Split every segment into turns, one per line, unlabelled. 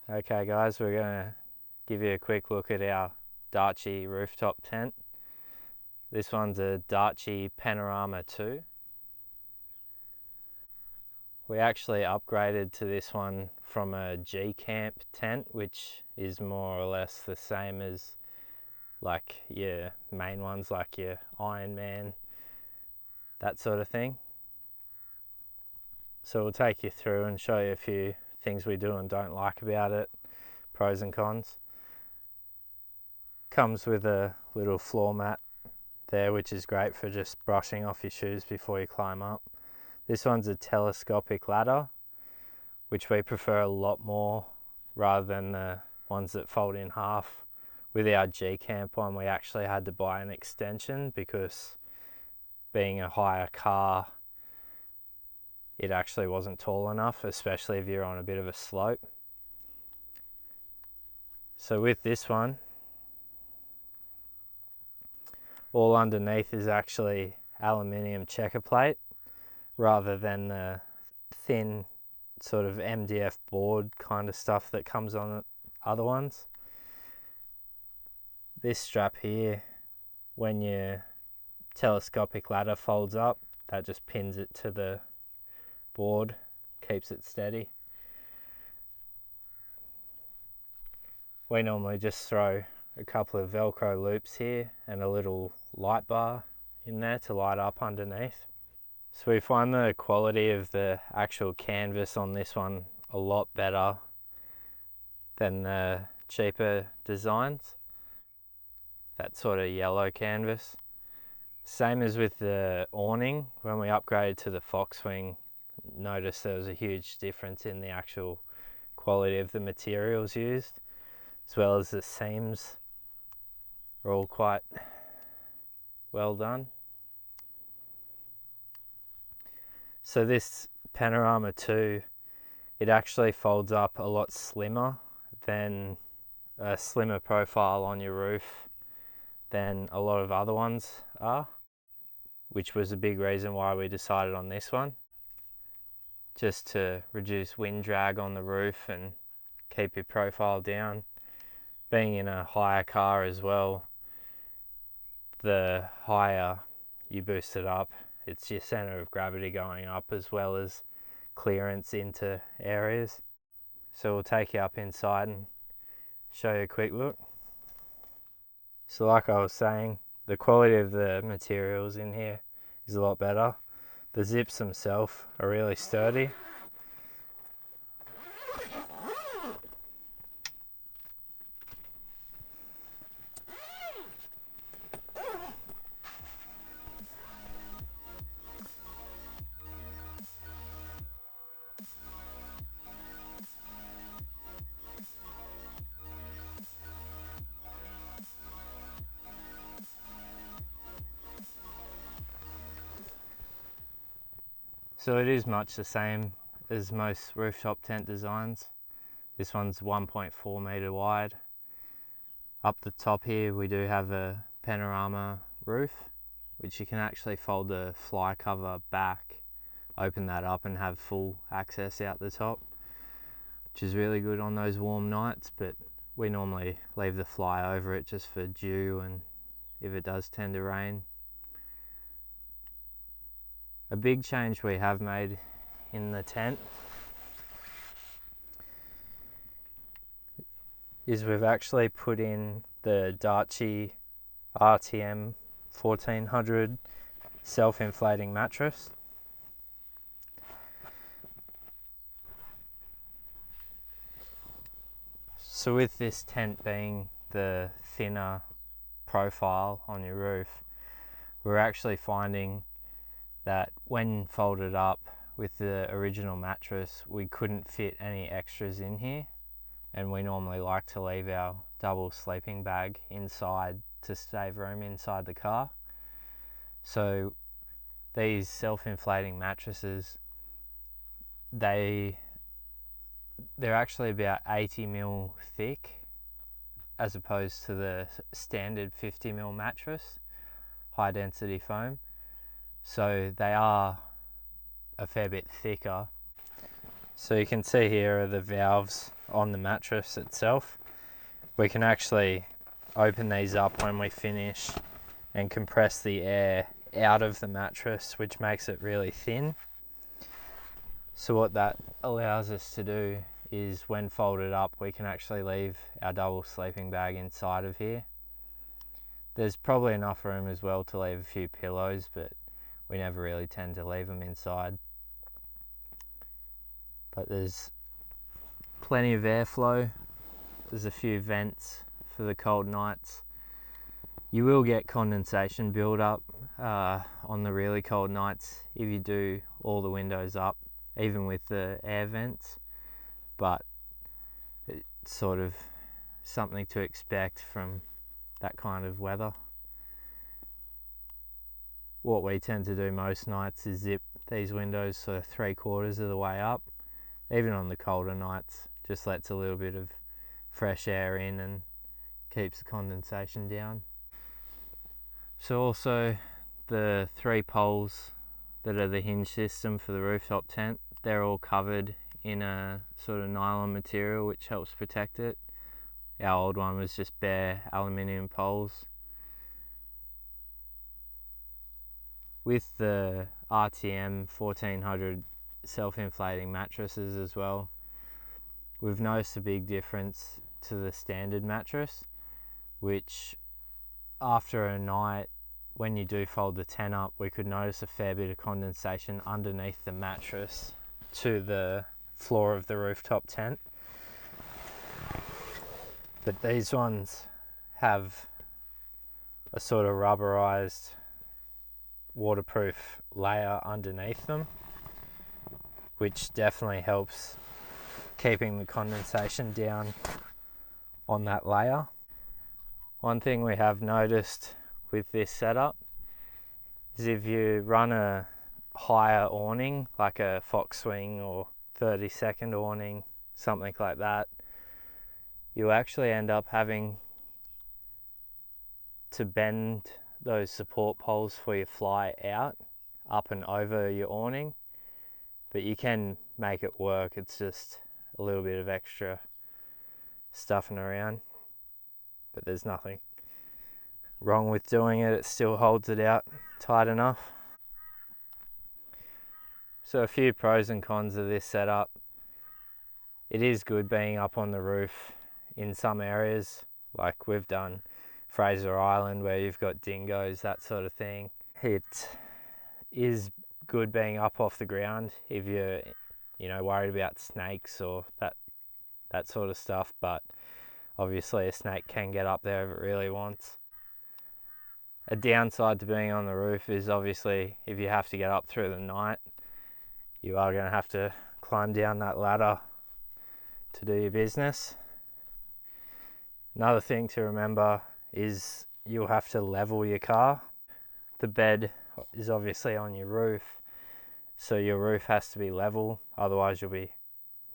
Okay guys, we're going to give you a quick look at our Darche Rooftop Tent. This one's a Darche Panorama 2. We actually upgraded to this one from a G-Camp tent, which is more or less the same as like your main ones, like your Iron Man, that sort of thing. So we'll take you through and show you a few things we do and don't like about it, pros and cons. Comes with a little floor mat there, which is great for just brushing off your shoes before you climb up. This one's a telescopic ladder, which we prefer a lot more rather than the ones that fold in half. With our G-Camp one, we actually had to buy an extension because being a higher car, it actually wasn't tall enough, especially if you're on a bit of a slope. So with this one, all underneath is actually aluminium checker plate rather than the thin sort of MDF board kind of stuff that comes on other ones. This strap here, when your telescopic ladder folds up, that just pins it to the board, keeps it steady. We normally just throw a couple of Velcro loops here and a little light bar in there to light up underneath. So we find the quality of the actual canvas on this one a lot better than the cheaper designs. That sort of yellow canvas. Same as with the awning. When we upgraded to the Foxwing, noticed there was a huge difference in the actual quality of the materials used, as well as the seams are all quite well done. So this Panorama 2, it actually folds up a lot slimmer than a slimmer profile on your roof than a lot of other ones are, which was a big reason why we decided on this one, just to reduce wind drag on the roof and keep your profile down. Being in a higher car as well, the higher you boost it up, it's your center of gravity going up as well as clearance into areas. So we'll take you up inside and show you a quick look. So like I was saying, the quality of the materials in here is a lot better. The zips themselves are really sturdy. So it is much the same as most rooftop tent designs. This one's 1.4 meter wide. Up the top here we do have a panorama roof, which you can actually fold the fly cover back, open that up and have full access out the top, which is really good on those warm nights, but we normally leave the fly over it just for dew and if it does tend to rain. A big change we have made in the tent is we've actually put in the Darche RTM 1400 self-inflating mattress. So with this tent being the thinner profile on your roof, we're actually finding that when folded up with the original mattress, we couldn't fit any extras in here, and we normally like to leave our double sleeping bag inside to save room inside the car. So these self-inflating mattresses, they're actually about 80 mil thick as opposed to the standard 50 mil mattress, high density foam. So they are a fair bit thicker. So you can see here are the valves on the mattress itself. We can actually open these up when we finish and compress the air out of the mattress, which makes it really thin. So what that allows us to do is, when folded up, we can actually leave our double sleeping bag inside of here. There's probably enough room as well to leave a few pillows, but we never really tend to leave them inside. But there's plenty of airflow. There's a few vents for the cold nights. You will get condensation build up on the really cold nights if you do all the windows up, even with the air vents, but it's sort of something to expect from that kind of weather. What we tend to do most nights is zip these windows sort of 3/4 of the way up. Even on the colder nights, just lets a little bit of fresh air in and keeps the condensation down. So also the 3 poles that are the hinge system for the rooftop tent, they're all covered in a sort of nylon material which helps protect it. Our old one was just bare aluminium poles. With the RTM 1400 self-inflating mattresses as well, we've noticed a big difference to the standard mattress, which after a night, when you do fold the tent up, we could notice a fair bit of condensation underneath the mattress to the floor of the rooftop tent. But these ones have a sort of rubberized waterproof layer underneath them, which definitely helps keeping the condensation down on that layer. One thing we have noticed with this setup is if you run a higher awning, like a Fox Swing or 30-second awning, something like that, you actually end up having to bend those support poles for your fly out, up and over your awning. But you can make it work, it's just a little bit of extra stuffing around. But there's nothing wrong with doing it, it still holds it out tight enough. So a few pros and cons of this setup. It is good being up on the roof in some areas, like we've done Fraser Island where you've got dingoes, that sort of thing. It is good being up off the ground if you're worried about snakes or that sort of stuff, but obviously a snake can get up there if it really wants. A downside to being on the roof is obviously if you have to get up through the night, you are going to have to climb down that ladder to do your business. Another thing to remember is you'll have to level your car. The bed is obviously on your roof, so your roof has to be level, otherwise you'll be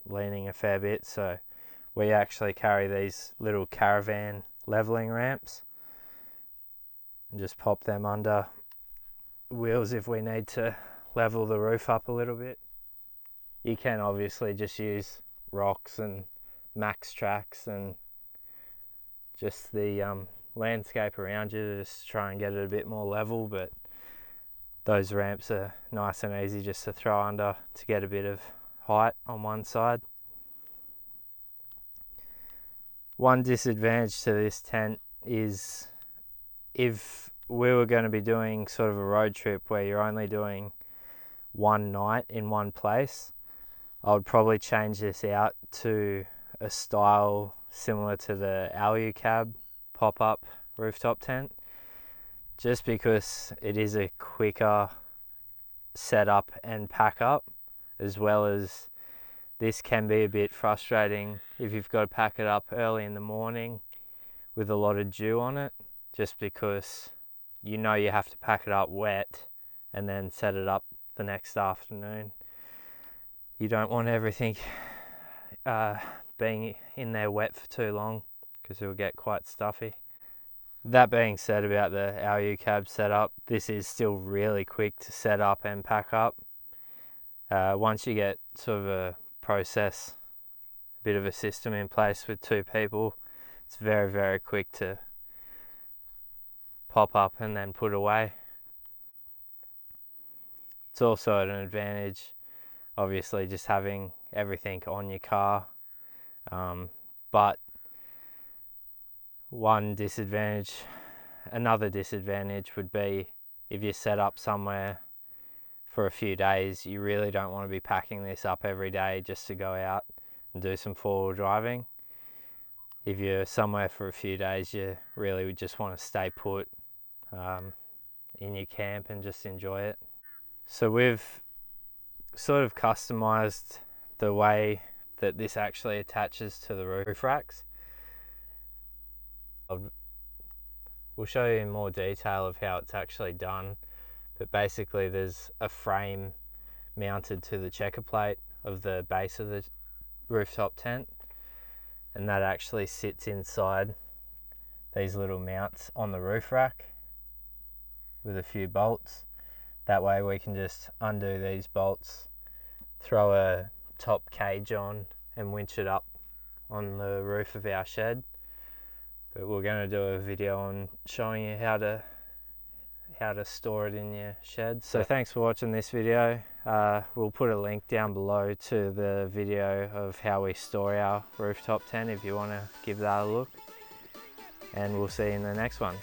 leaning a fair bit. So we actually carry these little Caravan leveling ramps and just pop them under wheels if we need to level the roof up a little bit. You can obviously just use rocks and max tracks and just the landscape around you to just try and get it a bit more level, but those ramps are nice and easy just to throw under to get a bit of height on one side. One disadvantage to this tent is if we were going to be doing sort of a road trip where you're only doing one night in one place, I would probably change this out to a style similar to the Alucab pop-up rooftop tent, just because it is a quicker setup and pack up, as well as this can be a bit frustrating if you've got to pack it up early in the morning with a lot of dew on it, just because you have to pack it up wet and then set it up the next afternoon. You don't want everything being in there wet for too long because it will get quite stuffy. That being said about the Alucab setup, this is still really quick to set up and pack up. Once you get sort of a process bit of a system in place with 2 people, it's very, very quick to pop up and then put away. It's also an advantage, obviously, just having everything on your car. But another disadvantage would be if you're set up somewhere for a few days, you really don't want to be packing this up every day just to go out and do some 4-wheel driving. If you're somewhere for a few days, you really would just want to stay put in your camp and just enjoy it. So we've sort of customized the way that this actually attaches to the roof racks. We'll show you in more detail of how it's actually done, but basically there's a frame mounted to the checker plate of the base of the rooftop tent, and that actually sits inside these little mounts on the roof rack with a few bolts. That way we can just undo these bolts, throw a top cage on and winch it up on the roof of our shed. But we're going to do a video on showing you how to store it in your shed. So thanks for watching this video. We'll put a link down below to the video of how we store our rooftop tent if you want to give that a look. And we'll see you in the next one.